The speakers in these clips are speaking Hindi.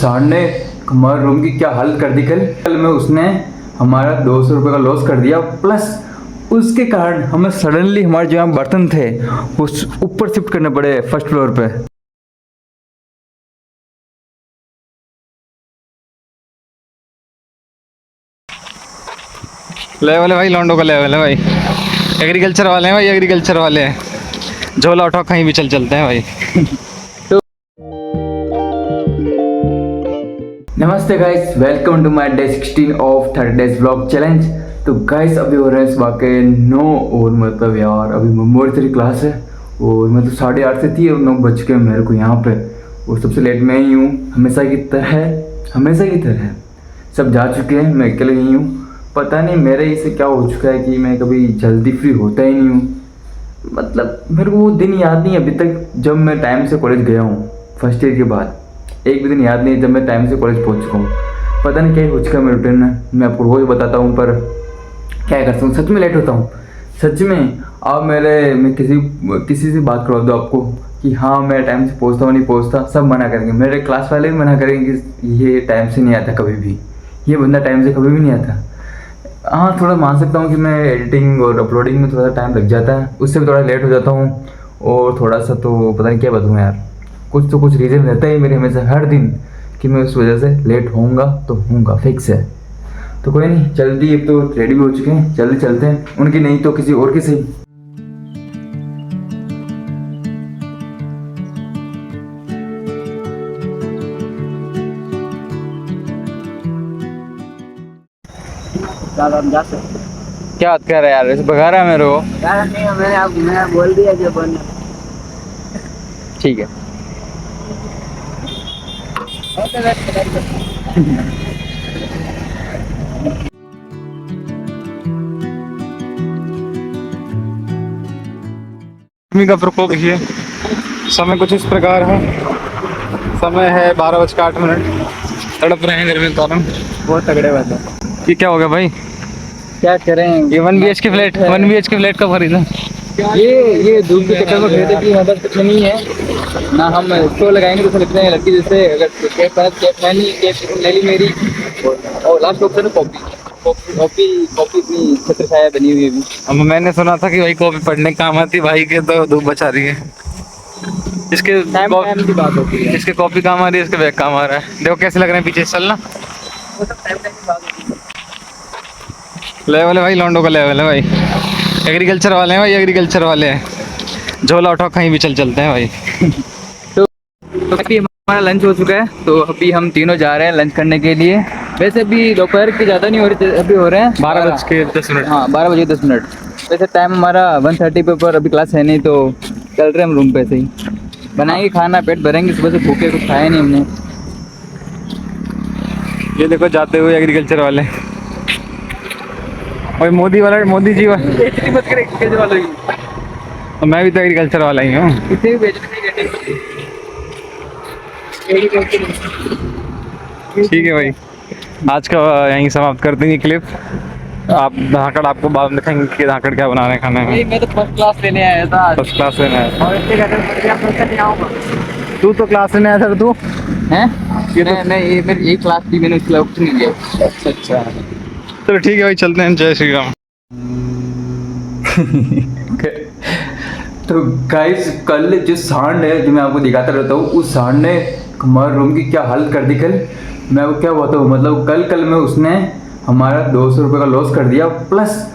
सर ने हमारे रूम की क्या हालत कर दी। कल में उसने हमारा 200 रुपये का लॉस कर दिया, प्लस उसके कारण हमें सडनली हमारे जो यहाँ बर्तन थे उस ऊपर शिफ्ट करने पड़े फर्स्ट फ्लोर पे। लेवल है भाई, लॉन्डो का लेवल है भाई। एग्रीकल्चर वाले हैं भाई, एग्रीकल्चर वाले हैं। झोला उठाओ, कहीं भी चलते हैं भाई। नमस्ते guys, welcome to my day 16 of 30 days vlog challenge. तो गाइस अभी हो रहा है सुबह के 9 और मतलब यार अभी मेमोरी क्लास है और मतलब 8:30 से थी और 9 बज के मेरे को यहाँ पे, और सबसे लेट मैं ही हूँ। हमेशा की तरह सब जा चुके हैं, मैं अकेले ही हूँ। पता नहीं मेरे इससे क्या हो चुका है कि मैं कभी जल्दी फ्री होता ही नहीं हूँ। मतलब मेरे को वो दिन याद नहीं अभी तक जब मैं टाइम से कॉलेज गया हूँ। फर्स्ट ईयर के बाद एक भी दिन याद नहीं जब मैं टाइम से कॉलेज पहुँच चुका हूँ। पता नहीं क्या हो चुका है मेरे रूटीन में। मैं आपको रोज़ बताता हूँ पर क्या करता हूँ, सच में लेट होता हूँ सच में। अब मैं किसी से बात करवा दो आपको कि हाँ मैं टाइम से पहुँचता हूँ नहीं पहुँचता, सब मना करेंगे। मेरे क्लास वाले भी मना करेंगे कि ये टाइम से नहीं आता कभी भी, ये बंदा टाइम से कभी भी नहीं आता। हाँ थोड़ा मान सकता हूँ कि मैं एडिटिंग और अपलोडिंग में थोड़ा सा टाइम लग जाता है, उससे भी थोड़ा लेट हो जाता हूँ। और थोड़ा सा तो पता नहीं क्या बताऊँ यार, कुछ रीज़न रहता है मेरे हमेशा हर दिन कि मैं उस वजह से लेट होऊंगा तो होऊंगा, फिक्स है। तो कोई नहीं, जल्दी अब तो रेडी भी हो चुके हैं, जल्दी चलते हैं, उनकी नहीं तो किसी और की सही। साहब हम जा सकते हैं? क्या बात कर रहा है यार, इसे भगा रहा है मेरे को। यार नहीं, मैंने बोल दिया कि बंद। ठीक है। गर्मी का प्रकोप देखिए। समय कुछ इस प्रकार है, समय है 12:08। तड़प रहे हैं गर्मी के कारण, बहुत तगड़े बात है। ये क्या हो गया भाई? क्या करें? ये 1 BHK फ्लैट कब खरीदा? ये धूप के चक्कर में खरीदे कि यहाँ पर कुछ नहीं है ना। हम इसको लगाएंगे तो लगता है लड़की जैसे, अगर कैप पहनी, कैप ले ली मेरी, और लास्ट ऑप्शन है कॉपी। कॉपी इतनी छत्र छाया बनी हुई है अभी। अब मैंने सुना था कि भाई कॉपी पढ़ने काम आती, भाई के तो धूप बचा रही है। इसके टाइम की बात होती है। इसके कॉपी काम आ रही है, इसके बैग काम आ रहा है। देखो कैसे लग रहे हैं पीछे से चलना। वो सब टाइम की बात होती है। लेवल है भाई, लॉन्डो का लेवल है भाई। एग्रीकल्चर वाले हैं भाई, एग्रीकल्चर वाले हैं। झोला उठाओ, कहीं भी चलते हैं भाई। तो अभी हमारा लंच हो चुका है, तो अभी हम तीनों जा रहे हैं लंच करने के लिए। वैसे अभी दोपहर की ज़्यादा नहीं हो रही, अभी हो रहे हैं 12:10। हाँ 12:10। वैसे टाइम हमारा 1:30 पे, पर अभी क्लास है नहीं तो चल रहे हम रूम पे से ही। बनाएंगे खाना, पेट भरेंगे, सुबह से भूखे कुछ खाया नहीं हमने। ये देखो जाते हुए एग्रीकल्चर वाले, और मोदी जी वाला। बेइज्जती मत करे किसी वालों की। और मैं भी तो एग्रीकल्चर वाला ही हूँ। किसी भी बेइज्जती नहीं करनी। ठीक है भाई, आज का यहीं समाप्त कर देंगे क्लिप। आप धाकड़ आपको बाद में दिखाएंगे कि धाकड़ क्या बना रहे हैं खाने में। मैं तो फर्स्ट क्लास लेने आया था आज। फर्स्ट क्लास लेना है। और इसके घर में मैं फर्स्ट नहीं आऊंगा। तू तो क्लास लेने आया था तू। हैं? ये तो ये मेरी एक क्लास थी, मैंने उसके लिए ऑप्शन नहीं लिया। अच्छा। चलो ठीक है भाई, चलते हैं। जय श्री राम। तो गाइस कल जो सांड है जो मैं आपको दिखाता रहता हूँ, उस सांड ने हमारे रूम की क्या हालत कर दी। कल मैं आपको क्या बताऊँ, मतलब कल में उसने हमारा 200 रुपये का लॉस कर दिया, प्लस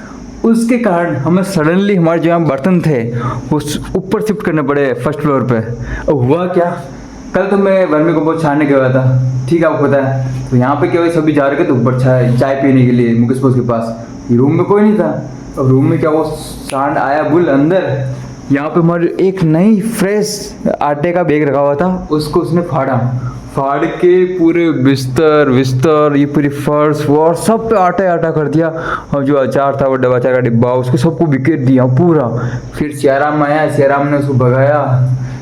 उसके कारण हमें सडनली हमारे जो यहाँ बर्तन थे उस ऊपर शिफ्ट करने पड़े फर्स्ट फ्लोर पे। अब हुआ क्या, कल तो मैं वर्मी कंपोस्ट छानने गया था, ठीक है आपको पता है। तो यहाँ पे क्या हुआ, सभी जा रहे थे तो ऊपर चाय पीने के लिए मुकेश बॉस के पास। रूम में कोई नहीं था। अब रूम में क्या वो सांड आया बुल अंदर। यहाँ पे हमारे एक नई फ्रेश आटे का बैग रखा हुआ था, उसको उसने फाड़ के पूरे बिस्तर ये पूरी फर्श वॉर सब पे आटा आटा कर दिया। और जो अचार था वो अचार का डिब्बा उसको सबको बिखेर दिया पूरा। फिर सियाराम आया, सियाराम ने उसको भगाया।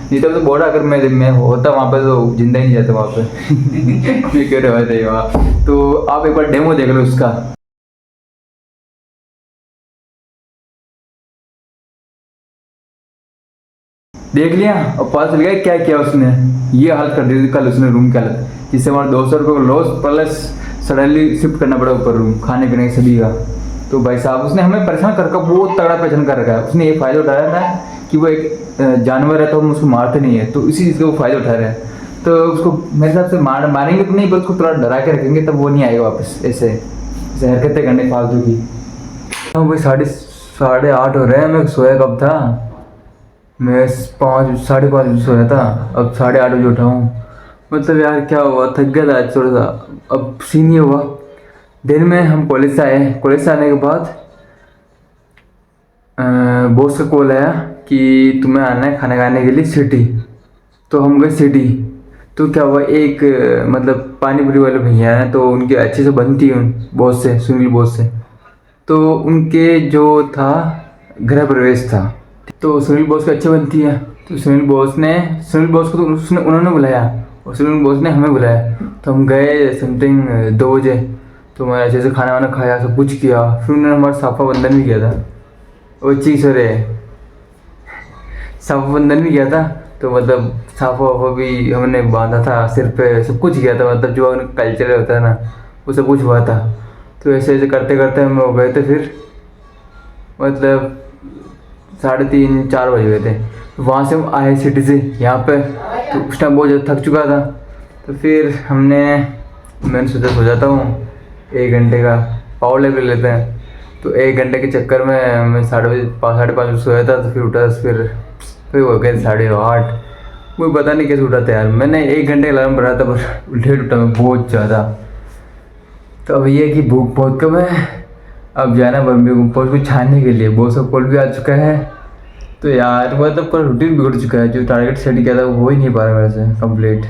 नहीं तो बोला अगर मैं होता वहाँ पे तो जिंदा ही नहीं जाता वहाँ पे। मैं क्यों रहा था वहाँ। तो आप एक बार डेमो देख लो उसका। देख लिया और पता चल गया क्या किया उसने। ये हालत कर दी थी कल उसने रूम की हालत, जिससे हमारा 200 रुपये का लॉस प्लस सडनली शिफ्ट करना पड़ा ऊपर रूम, खाने पीने के सभी का। तो भाई साहब उसने हमें परेशान कर बहुत तगड़ा परेशान कर रखा है। उसने ये फ़ायदा उठाया था कि वो एक जानवर है तो हम उसको मारते नहीं है, तो इसी चीज़ का वो फ़ायदा उठा रहे हैं। तो उसको मेरे हिसाब से मारेंगे तो नहीं, बस उसको थोड़ा डरा के रखेंगे तब वो नहीं आएगा वापस ऐसे हरकतें करने फालतू की। हाँ भाई 8:30 हो रहे हैं। मैं सोया कब था? मैं 5:30 बजे सोया था, अब 8:30 बजे उठा हूँ। मतलब यार क्या हुआ, थक गया था आज थोड़ा सा। अब सीन ये हुआ, दिन में हम कॉलेज से आए, कॉलेज से आने के बाद बॉस का कॉल आया कि तुम्हें आना है खाना खाने के लिए सिटी। तो हम गए सिटी। तो क्या हुआ, एक मतलब पानी पूरी वाले भैया हैं, तो उनकी अच्छे से बनती है उन बॉस से, सुनील बॉस से। तो उनके जो था गृह प्रवेश था, तो सुनील बॉस की अच्छी बनती है। तो सुनील बॉस को तो उन्होंने बुलाया और सुनील बॉस ने हमें बुलाया। तो हम गए समथिंग 2 बजे। तो मैं अच्छे से खाना वाना खाया, सब कुछ किया। फिर उन्होंने हमारा साफा बंधन भी किया था, वो चीज़ साफा बंधन भी किया था। तो मतलब साफा वाफा भी हमने बांधा था सिर पे, सब कुछ किया था। मतलब जो कल्चर होता है ना, वो सब कुछ हुआ था। तो ऐसे ऐसे करते करते हम हो गए थे, फिर मतलब 3:30-4 बज गए थे। तो वहाँ से हम आए सिटी से यहाँ पे। तो उस टाइम बहुत ज़्यादा थक चुका था। तो फिर मैंने सोचा सो जाता हूँ, 1 घंटे का पावर ले लेते हैं। तो 1 घंटे के चक्कर में मैं 5:30 बजे सोया था। तो फिर उठा, फिर हो गए 8:30। मुझे पता नहीं कैसे उठा था यार। मैंने 1 घंटे का अलार्म बढ़ाया था पर लेट उठा मैं बहुत ज़्यादा। तो अब ये है कि भूख बहुत कम है। अब जाना बम्बे को को छानने के लिए, बॉस का कॉल भी आ चुका है। तो यार मतलब पूरा रूटीन बिगड़ चुका है। जो टारगेट सेट किया था वो हो ही नहीं पा रहा मेरे से कंप्लीट।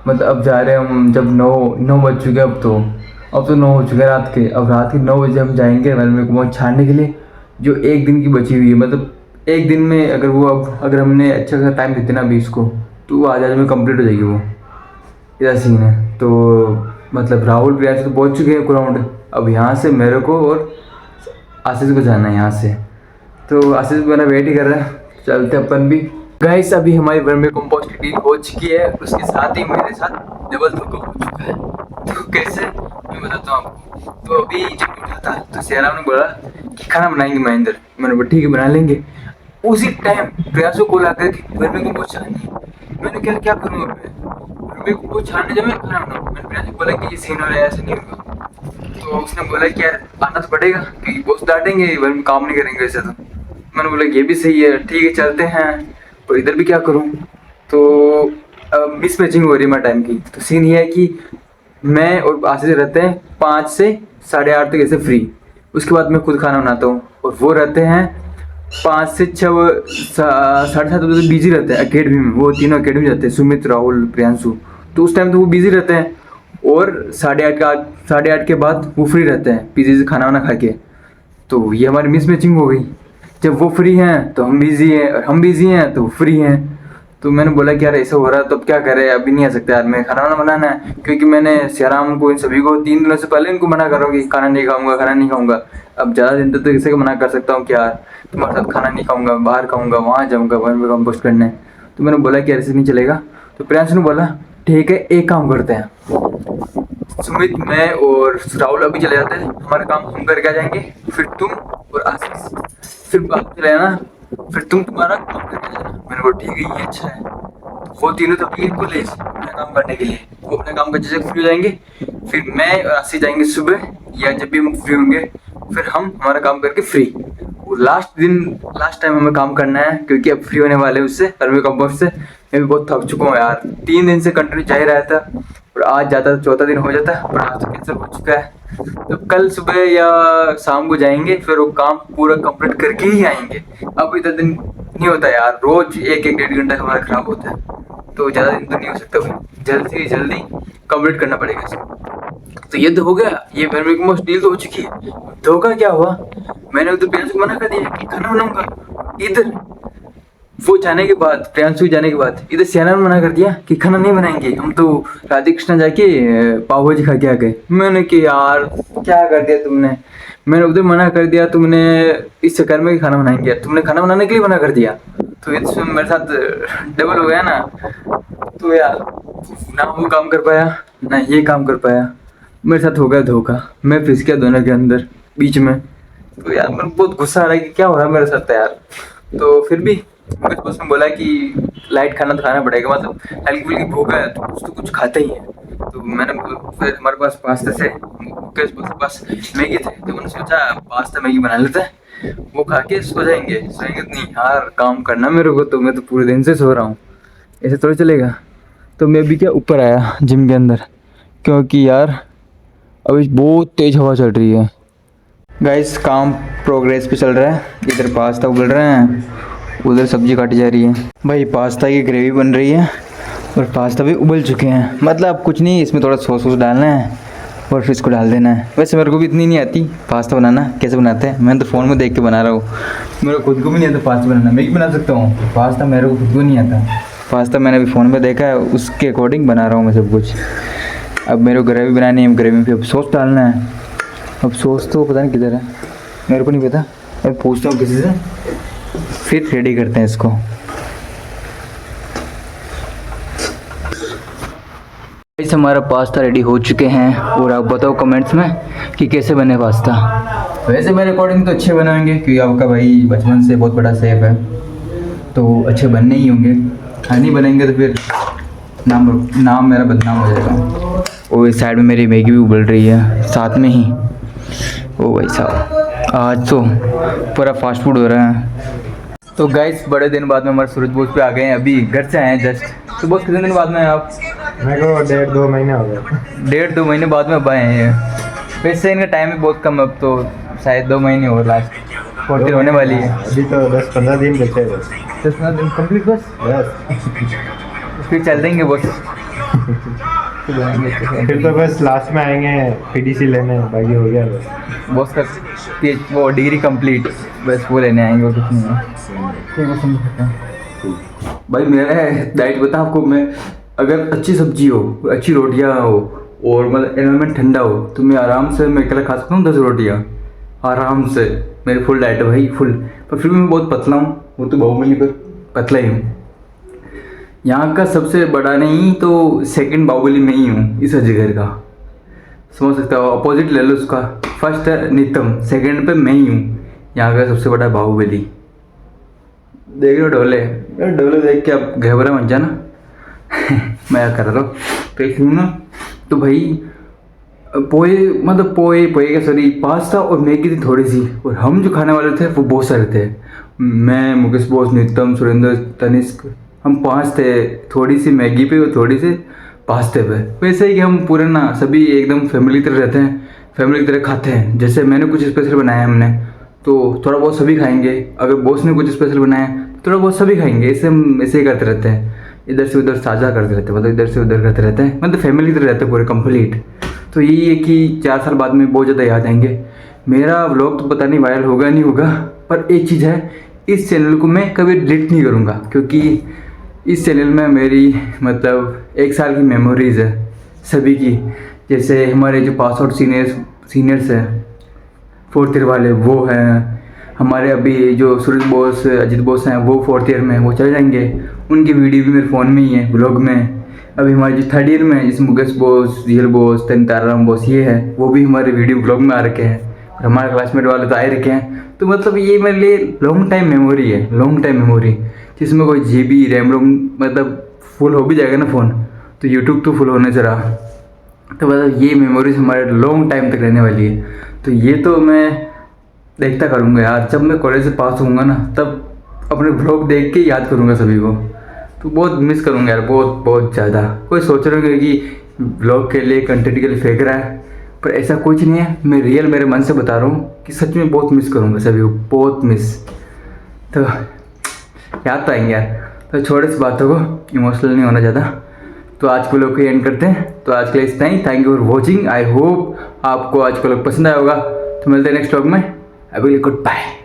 मतलब अब जा रहे हैं हम, जब 9 बज चुके हैं। अब तो 9 हो चुके हैं रात के। अब रात के 9 बजे हम जाएंगे बम्बे को छानने के लिए, जो 1 दिन की बची हुई है। मतलब 1 दिन में अगर हमने अच्छा खासा टाइम देते ना 20 को, तो वो आज में कंप्लीट हो जाएगी वो। ऐसा सीन है। तो मतलब राहुल प्रियांश तो पहुंच चुके हैं ग्राउंड। अब यहाँ से मेरे को और आशीष को जाना है यहाँ से। तो आशीष मेरा वेट ही कर रहा है, चलते अपन भी। गाइस अभी हमारी वर्मी कंपोस्ट की डील हो चुकी है, उसके साथ ही मेरे साथ डबल धोखा हो चुका है। तो कैसे मैं बताता हूँ आपको। तो अभी जब उठा था तो सियाराम ने बोला कि खाना बनाएंगे महेंद्र। मैंने बोला ठीक है बना लेंगे। उसी टाइम प्रियांश को कॉल आकर कि वर्मी कंपोस्ट छाननी। मैंने क्या करूँ अब वर्मी कंपोस्ट छानने जब मैं खाना बनाऊँ। मैंने प्रियांश को बोला कि ये सीन हो रहा है, ऐसा नहीं होगा। तो उसने बोला कि यार आना तो पड़ेगा क्योंकि बॉस डांटेंगे, वर्मी काम नहीं करेंगे वैसे। तो मैंने बोला ये भी सही है, ठीक है चलते हैं। तो इधर भी क्या करूं। तो मिस मैचिंग हो रही है मैं टाइम की। तो सीन ये है कि मैं और आशीष रहते हैं 5 से 8:30 तक ऐसे फ्री। उसके बाद मैं खुद खाना बनाता हूँ और वो रहते हैं 5 से 6 7:30 बजे बिजी रहते हैं अकेडमी में। वो तीनों अकेडमी रहते हैं, सुमित, राहुल, प्रियांशु। तो उस टाइम तो वो बिजी रहते हैं और 8:30 के बाद वो फ्री रहते हैं पीजी से खाना वाना खा के। तो ये हमारी मिस मैचिंग हो गई। जब वो फ्री हैं तो हम बिजी हैं, और हम बिजी हैं तो वो फ्री हैं। तो मैंने बोला कि यार ऐसा हो रहा है तो अब क्या करें, अभी नहीं आ सकते यार, मैं खाना वाना बनाना है। क्योंकि मैंने सियाराम को इन सभी को 3 दिनों से पहले इनको मना कर रहा हूँ कि खाना नहीं खाऊंगा। अब ज़्यादा दिन तक तो किसी को मना कर सकता हूँ कि यार तुम्हारे साथ खाना नहीं खाऊंगा, बाहर खाऊंगा, वहाँ जाऊँगा वर्मी कंपोस्ट करने। तो मैंने बोला कि यार ऐसे नहीं चलेगा। तो प्रियांशु ने बोला ठीक है एक काम करते हैं, सुमित, मैं और राहुल अभी चले जाते हैं, हमारा काम हम करके आ जाएंगे। फिर तुम और आशीष फिर बात चले जाना, फिर तुम तुम्हारा काम करके आ जाना। मैंने बोला ठीक है ये अच्छा है। तो वो तीनों तो अपने कॉलेज अपना काम करने के लिए, वो अपने काम करने से फ्री हो जाएंगे। फिर मैं और आशीष जाएंगे सुबह या जब भी हम फ्री होंगे, फिर हम हमारा काम करके फ्री। और लास्ट टाइम हमें काम करना है क्योंकि अब फ्री होने वाले उससे वर्मी कंपोस्ट से। मैं भी बहुत थक चुका हूँ यार, 3 दिन से कंटिन्यू जा ही रहा था और आज जाता तो 4था दिन हो जाता, पर आज तो कैंसिल हो चुका है। तो कल सुबह या शाम को जाएंगे, फिर वो काम पूरा कंप्लीट करके ही आएंगे। अब इतना दिन नहीं होता यार, रोज 1-1.5 घंटा हमारा खराब होता है। तो ज़्यादा दिन तो नहीं हो सकता भाई, जल्दी से जल्दी कंप्लीट करना पड़ेगा इसको। तो ये तो हो गया, ये वर्मी कंपोस्ट डील तो हो चुकी है। धोखा क्या हुआ, मैंने उधर प्रियांशु को मना कर दिया कि खाना बनाऊंगा। इधर वो जाने के बाद, प्रियांशु जाने के बाद इधर सियाना ने मना कर दिया कि खाना नहीं बनाएंगे, हम तो राधे कृष्णा जाके पाव भाजी खा के आ गए। मैंने कि यार क्या कर दिया तुमने, मैंने उधर मना कर दिया, तुमने इस चक्कर में कि खाना बनाएंगे, तुमने खाना बनाने के लिए मना कर दिया। तो इसमें मेरे साथ डबल हो गया ना, तो यार ना वो काम कर पाया ना ये काम कर पाया, मेरे साथ हो गया धोखा, मैं फिस गया दोनों के अंदर बीच में। तो यार मेरे को बहुत गुस्सा आ रहा है कि क्या हो रहा है मेरे साथ यार। तो फिर भी मुकेश बॉस ने बोला कि लाइट खाना तो खाना पड़ेगा, मतलब हल्की फुल्की भूख है तो कुछ खाते ही है। तो मैंने फिर हमारे पास पास्ता थे, मुकेश बॉस के पास मैगी थे, तो मैंने सोचा पास्ता मैगी बना लेते हैं, वो खा के सोएंगे तो नहीं यार, काम करना मेरे को, तो मैं तो पूरे दिन से सो रहा हूँ, ऐसे थोड़ा चलेगा। तो मैं भी क्या ऊपर आया जिम के अंदर, क्योंकि यार अभी बहुत तेज़ हवा चल रही है। गाइस काम प्रोग्रेस पे चल रहा है, इधर पास्ता उबल रहे हैं, उधर सब्जी काटी जा रही है। भाई पास्ता की ग्रेवी बन रही है और पास्ता भी उबल चुके हैं, मतलब कुछ नहीं, इसमें थोड़ा सॉस वॉस डालना है और फिर इसको डाल देना है। वैसे मेरे को भी इतनी नहीं आती पास्ता बनाना, कैसे बनाते हैं मैंने तो फ़ोन में देख के बना रहा हूँ, मेरे को खुद को भी नहीं आता पास्ता बनाना। मैं भी बना सकता हूँ पास्ता, मेरे को खुद को नहीं आता पास्ता, मैंने अभी फ़ोन में देखा है, उसके अकॉर्डिंग बना रहा हूँ मैं सब कुछ। अब मेरे को ग्रेवी बनानी है, ग्रेवी में फिर सॉस डालना है। अब सॉस तो पता नहीं किधर है, मेरे को नहीं पता, अब पूछता हूँ किसी से, फिर रेडी करते हैं इसको। इस हमारा पास्ता रेडी हो चुके हैं और आप बताओ कमेंट्स में कि कैसे बने पास्ता। वैसे मेरे अकॉर्डिंग तो अच्छे बनाएंगे, क्योंकि आपका भाई बचपन से बहुत बड़ा शेफ है, तो अच्छे बनने ही होंगे। नहीं बनेंगे तो फिर नाम मेरा बदनाम हो जाएगा। और इस साइड में मेरी मैगी भी उबल रही है साथ में ही। ओ भाई साहब आज तो पूरा फास्ट फूड हो रहा है। तो गाइस बड़े दिन बाद में हमारे सूरज बोस पे आ गए हैं, अभी घर से आए हैं जस्ट। तो बहुत कितने दिन बाद में आप? मेरे को 1.5-2 महीने हो गए। 1.5-2 महीने बाद में अब आए हैं। वैसे इनका टाइम भी बहुत कम है, अब तो शायद 2 महीने हो, लास्ट 40 होने वाली है। अभी तो 10-15 दिन बचे हैं बस। 10-15 दिन कम्प्लीट बस, फिर चल देंगे बस। फिर तो बस लास्ट में आएंगे पीडीसी लेने, बाकी हो गया बस। बॉस का वो डिग्री कंप्लीट, बस वो लेने आएंगे और कुछ नहीं है। ठीक है समझ सकते हैं भाई। मेरा डाइट बता आपको, मैं अगर अच्छी सब्जी हो, अच्छी रोटियां हो और मतलब एनवायरमेंट ठंडा हो, तो मैं आराम से मैं अकेला खा सकता हूँ 10 रोटियाँ आराम से। मेरी फुल डाइट है भाई, फुल। पर फिर भी मैं बहुत पतला हूँ, वो तो बाहुबली पर पतला ही हूँ। यहाँ का सबसे बड़ा नहीं तो सेकंड बाहुबली में ही हूँ इस जगह का, समझ सकते हो। अपोजिट ले लो उसका, फर्स्ट है नितम, सेकंड पे मैं ही हूँ यहाँ का सबसे बड़ा बाहुबली। देख लो डोले देख के अब घबरा मत जाना। मैं कर रहा हूँ तो ना। तो भाई पोए का सॉरी पास्ता और मैगी थी थोड़ी सी, और हम जो खाने वाले थे वो बहुत सारे थे। मैं, मुकेश बॉस, नितम, सुरेंद्र, तनिष्क, हम 5 थे। थोड़ी सी मैगी पे और थोड़ी सी पास्ते पे। वैसे ही कि हम पूरे ना सभी एकदम फैमिली की तरह रहते हैं, फैमिली की तरह खाते हैं। जैसे मैंने कुछ स्पेशल बनाया हमने, तो थोड़ा बहुत सभी खाएंगे। अगर बॉस ने कुछ स्पेशल बनाया थोड़ा बहुत सभी खाएंगे। ऐसे हम ऐसे ही करते रहते हैं, इधर से उधर साझा करते रहते हैं, मतलब इधर से उधर करते रहते हैं, मतलब फैमिली की तरह रहते हैं पूरे कंप्लीट। तो यही है कि 4 साल बाद में बहुत ज़्यादा याद आएंगे। मेरा व्लॉग तो पता नहीं वायरल होगा नहीं होगा, पर एक चीज़ है, इस चैनल को मैं कभी डिलीट नहीं करूँगा, क्योंकि इस चैनल में मेरी मतलब 1 साल की मेमोरीज़ है सभी की। जैसे हमारे जो पास आउट सीनियर्स हैं 4th ईयर वाले, वो हैं हमारे। अभी जो सूरज बोस, अजित बोस हैं, वो 4th ईयर में, वो चले जाएंगे। उनकी वीडियो भी मेरे फ़ोन में ही है, ब्लॉग में। अभी हमारे जो 3rd ईयर में है, जैसे मुकेश बोस, रियल बोस, ताराराम बोस, ये है, वो भी हमारे वीडियो ब्लॉग में आ रखे हैं। और हमारे क्लासमेट वाले तो आए रखे हैं। तो मतलब ये मेरे लिए लॉन्ग टाइम मेमोरी है, लॉन्ग टाइम मेमोरी, जिसमें कोई GB रैम रोम मतलब फुल हो भी जाएगा ना फ़ोन, तो यूट्यूब तो फुल होने से रहा। तो मतलब ये मेमोरीज हमारे लॉन्ग टाइम तक रहने वाली है। तो ये तो मैं देखता करूँगा यार, जब मैं कॉलेज से पास होऊंगा ना, तब अपने ब्लॉग देख के याद करूँगा सभी को। तो बहुत मिस करूँगा यार, बहुत ज़्यादा। कोई सोच रहे होंगे कि ब्लॉग के लिए, कंटेंट के लिए फेंक रहा है, पर ऐसा कुछ नहीं है। मैं रियल मेरे मन से बता रहा हूँ कि सच में बहुत मिस करूँगा सभी को, बहुत मिस। तो याद तो आएंगे यार। तो छोटे सी बातों को इमोशनल नहीं होना ज़्यादा। तो आज को लोग को एंड करते हैं। तो आज के लिए इतना ही। Thank you for watching. I hope आपको आज को लोग पसंद आया होगा। तो मिलते हैं नेक्स्ट व्लॉग में। अभी गुड बाय।